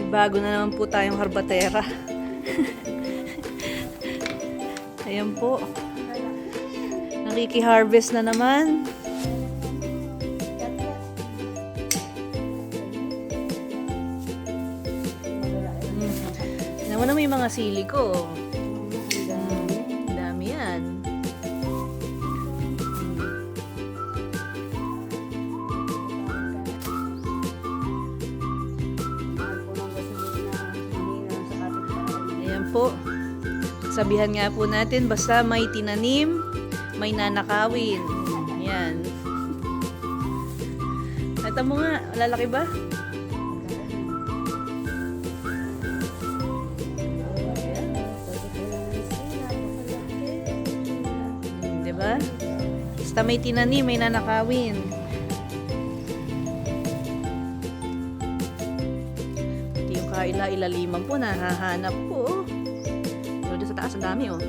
Bago na naman po tayong harbatera. Ayan po. Nakiki-harvest na naman. Naman na may mga sili ko. Ang dami yan. Ayan po. Sabihan nga po natin, basta may tinanim, may nanakawin. Yan. Ito mo nga, lalaki ba? Diba? Basta may tinanim, may nanakawin. Ito yung kaila-ilaliman po, nahahanap po. Doon sa taas, ang dami oh.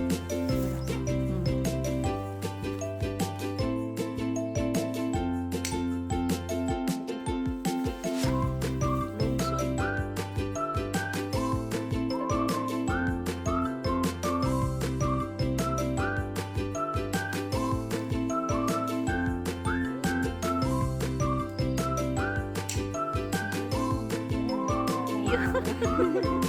Yeah.